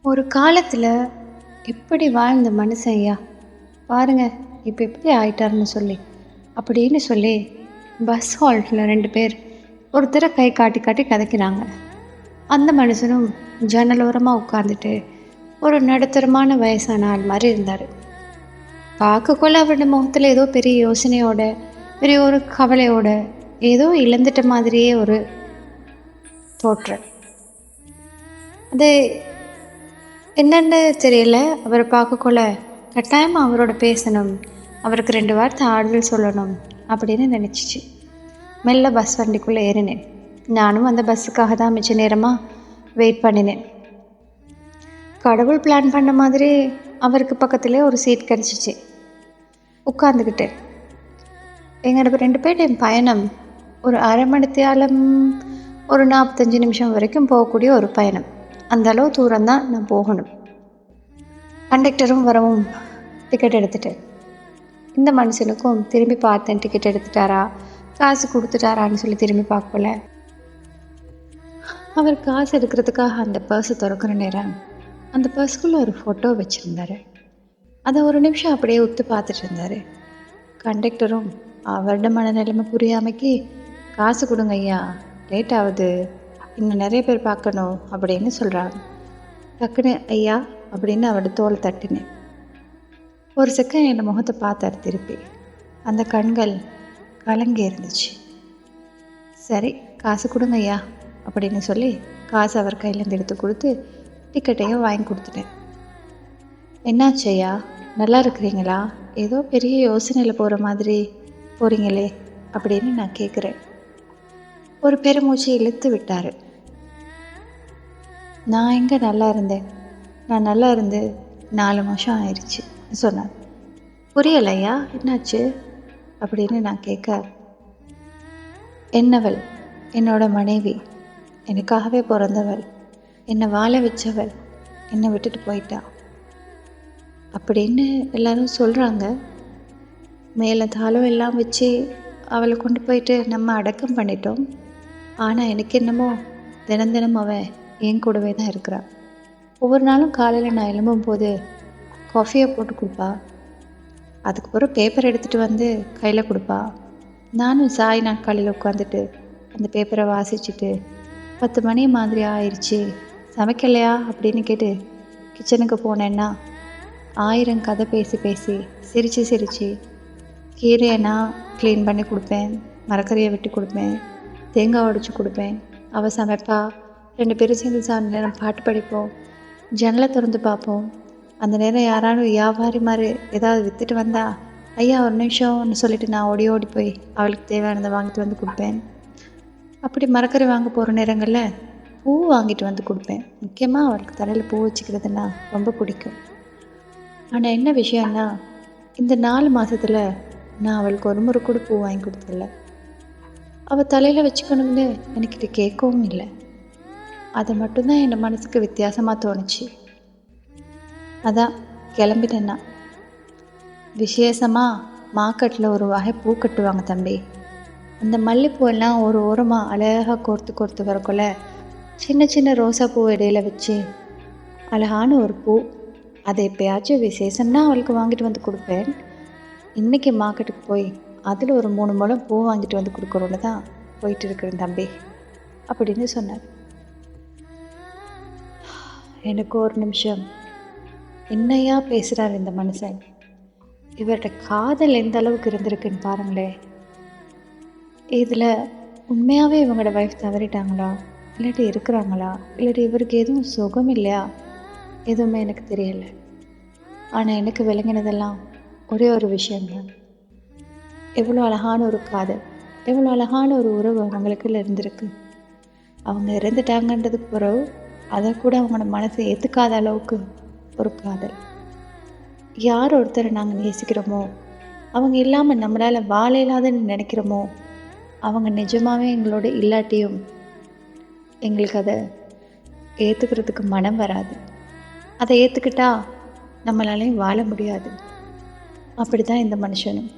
ஒரு காலத்தில் எப்படி வாழ்ந்த மனுஷன் ஐயா பாருங்க, இப்போ எப்படி ஆயிட்டாருன்னு சொல்லி அப்படின்னு சொல்லி பஸ் ஹால்ட்டில் 2 பேர் ஒருத்தரை கை காட்டி காட்டி கதைக்கிறாங்க. அந்த மனுஷனும் ஜன்னலோரமாக உட்காந்துட்டு ஒரு நடுத்தரமான வயசான ஆள் மாதிரி இருந்தார். பார்க்கக்குள்ள அவருடைய முகத்தில் ஏதோ பெரிய யோசனையோட, பெரிய ஒரு கவலையோட, ஏதோ இழந்துட்ட மாதிரியே ஒரு தோற்றம். அது என்னன்னு தெரியல. அவரை பார்க்கக்குள்ள கட்டாயமாக அவரோட பேசணும், அவருக்கு 2 வார்த்தை ஆறுதல் சொல்லணும் அப்படின்னு நினச்சிச்சு. மெல்ல பஸ் வண்டிக்குள்ளே ஏறினேன். நானும் அந்த பஸ்ஸுக்காக தான் மிச்ச நேரமாக வெயிட் பண்ணினேன். கடவுள் பிளான் பண்ண மாதிரி அவருக்கு பக்கத்துலேயே ஒரு சீட் கிடச்சிச்சு. உட்காந்துக்கிட்டேன். எங்கள் 2 பேர்டையும் பயணம் ஒரு அரை மணி நேரம், ஒரு 45 நிமிஷம் வரைக்கும் போகக்கூடிய ஒரு பயணம். அந்த அளவு தூரம் தான் நான் போகணும். கண்டக்டரும் வரவும் டிக்கெட் எடுத்துட்டேன். இந்த மனுஷனுக்கும் திரும்பி பார்த்தேன், டிக்கெட் எடுத்துட்டாரா, காசு கொடுத்துட்டாரான்னு சொல்லி திரும்பி பார்க்கல. அவர் காசு எடுக்கிறதுக்காக அந்த பர்ஸை திறக்கிற நேரம் அந்த பர்ஸுக்குள்ளே ஒரு ஃபோட்டோ வச்சுருந்தார். அதை ஒரு நிமிஷம் அப்படியே உத்து பார்த்துட்டு இருந்தார். கண்டக்டரும் அவரோட மனநிலைமை புரியாமைக்கு, காசு கொடுங்க ஐயா, லேட் ஆகுது, இன்னும் நிறைய பேர் பார்க்கணும் அப்படின்னு சொல்கிறாங்க. டக்குன்னு ஐயா அப்படின்னு அவரோட தோலை தட்டினேன். ஒரு செகண்ட் என் முகத்தை பார்த்தார் திருப்பி. அந்த கண்கள் கலங்கி இருந்துச்சு. சரி, காசு கொடுங்க ஐயா அப்படின்னு சொல்லி காசு அவர் கையிலேருந்து எடுத்து கொடுத்து டிக்கெட்டையும் வாங்கி கொடுத்துட்டேன். என்னாச்சு ஐயா, நல்லா இருக்கிறீங்களா, ஏதோ பெரிய யோசனையில் போகிற மாதிரி போகிறீங்களே அப்படின்னு நான் கேட்குறேன். ஒரு பெருமூச்சு இழுத்து விட்டார். நான் எங்கே நல்லா இருந்தேன், நான் நல்லா இருந்து 4 மாதம் ஆயிடுச்சு சொன்னார். புரியலையா, என்னாச்சு அப்படின்னு நான் கேட்க, என்னவள் என்னோட மனைவி, எனக்காகவே பிறந்தவள், என்னை வாழ வச்சவள் என்னை விட்டுட்டு போயிட்டா அப்படின்னு எல்லாரும் சொல்கிறாங்க. மேலே தாளம் எல்லாம் வச்சு அவளை கொண்டு போயிட்டு நம்ம அடக்கம் பண்ணிட்டோம். ஆனால் எனக்கு என்னமோ தினம் தினம் அவன் என் கூடவே தான் இருக்கிறான். ஒவ்வொரு நாளும் காலையில் நான் எழும்பும் போது காஃபியை போட்டு கொடுப்பா, அதுக்கப்புறம் பேப்பர் எடுத்துகிட்டு வந்து கையில் கொடுப்பா. நானும் சாய் நாட்காலியில் உட்காந்துட்டு அந்த பேப்பரை வாசிச்சுட்டு 10 மணி மாதிரி ஆயிடுச்சு, சமைக்கலையா அப்படின்னு கேட்டு கிச்சனுக்கு போனேன்னா 1000 கதை பேசி பேசி சிரித்து சிரித்து கீரையை நான் க்ளீன் பண்ணி கொடுப்பேன், மரக்கறியை வெட்டி கொடுப்பேன், தேங்காய் உடைச்சி கொடுப்பேன். அவள் சமைப்பா. 2 பேரும் சேர்ந்து சாயந்தர நேரம் பாட்டு படிப்போம், ஜன்னலை திறந்து பார்ப்போம். அந்த நேரம் யாராலும் வியாபாரி மாதிரி ஏதாவது விற்றுட்டு வந்தா, ஐயா ஒரு நிமிஷம்னு சொல்லிட்டு நான் ஓடி ஓடி போய் அவளுக்கு தேவையானதை வாங்கிட்டு வந்து கொடுப்பேன். அப்படி மரக்கறி வாங்க போகிற நேரங்களில் பூ வாங்கிட்டு வந்து கொடுப்பேன். முக்கியமாக அவளுக்கு தலையில் பூ வச்சுக்கிறதுனா ரொம்ப பிடிக்கும். ஆனால் என்ன விஷயம்னா, இந்த 4 மாதத்தில் நான் அவளுக்கு ஒரு முறை கூட பூ வாங்கி கொடுத்ததில்ல. அவள் தலையில் வச்சுக்கணும்னு எனக்கிட்ட கேட்கவும் இல்லை. அதை மட்டும்தான் என் மனசுக்கு வித்தியாசமாக தோணுச்சு. அதான் கிளம்பிட்டேன்னா. விசேஷமாக மார்க்கெட்டில் ஒரு வகை பூ கட்டுவாங்க தம்பி. அந்த மல்லிப்பூவெல்லாம் ஒரு ஓரமாக அழகாக கோர்த்து கோர்த்து வரக்குள்ள சின்ன சின்ன ரோசா பூ இடையில வச்சு அழகான ஒரு பூ. அதை எப்போயாச்சும் விசேஷம்னா அவளுக்கு வாங்கிட்டு வந்து கொடுப்பேன். இன்றைக்கி மார்க்கெட்டுக்கு போய் அதில் ஒரு 3 முழம் பூ வாங்கிட்டு வந்து கொடுக்குறோன்னு தான் போயிட்டு இருக்கிறேன் தம்பி அப்படின்னு சொன்னார். எனக்கு ஒரு நிமிஷம், என்னையா பேசுகிறார் இந்த மனுஷன், இவர்கிட்ட காதல் எந்த அளவுக்கு இருந்திருக்குன்னு பாருங்களே. இதில் உண்மையாகவே இவங்களோட வைஃப் தவறிட்டாங்களா, இல்லாட்டி இருக்கிறாங்களா, இல்லாட்டி இவருக்கு எதுவும் சுகம் இல்லையா, எதுவுமே எனக்கு தெரியலை. ஆனால் எனக்கு விளங்கினதெல்லாம் ஒரே ஒரு விஷயம்தான். எவ்வளோ அழகான ஒரு காதல், எவ்வளோ அழகான ஒரு உறவு அவங்களுக்குள்ள இருந்திருக்கு. அவங்க இறந்துட்டாங்கன்றதுக்கு பிறகு அதை கூட அவங்களோட மனசை ஏற்றுக்காத அளவுக்கு ஒரு காதல். யார் ஒருத்தரை நாங்கள் நேசிக்கிறோமோ, அவங்க இல்லாமல் நம்மளால் வாழ இல்லாதன்னு நினைக்கிறோமோ, அவங்க நிஜமாகவே எங்களோட இல்லாட்டியும் எங்களுக்கு அதை ஏற்றுக்கிறதுக்கு மனம் வராது. அதை ஏற்றுக்கிட்டா நம்மளாலையும் வாழ முடியாது. அப்படி தான் இந்த மனுஷனும்.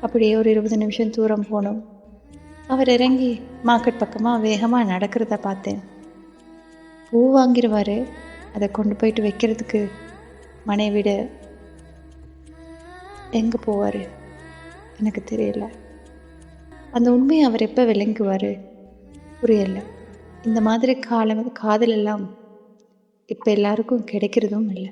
அப்படியே ஒரு 20 நிமிஷம் தூரம் போனோம். அவர் இறங்கி மார்க்கெட் பக்கமாக வேகமாக நடக்கிறத பார்த்தேன். பூ வாங்கிடுவார், அதை கொண்டு போயிட்டு வைக்கிறதுக்கு மனைவிட எங்கே போவார் எனக்கு தெரியல. அந்த உண்மையை அவர் எப்போ விளங்குவார் புரியலை. இந்த மாதிரி காதல் எல்லாம் இப்போ எல்லாருக்கும் கிடைக்கிறதும் இல்லை.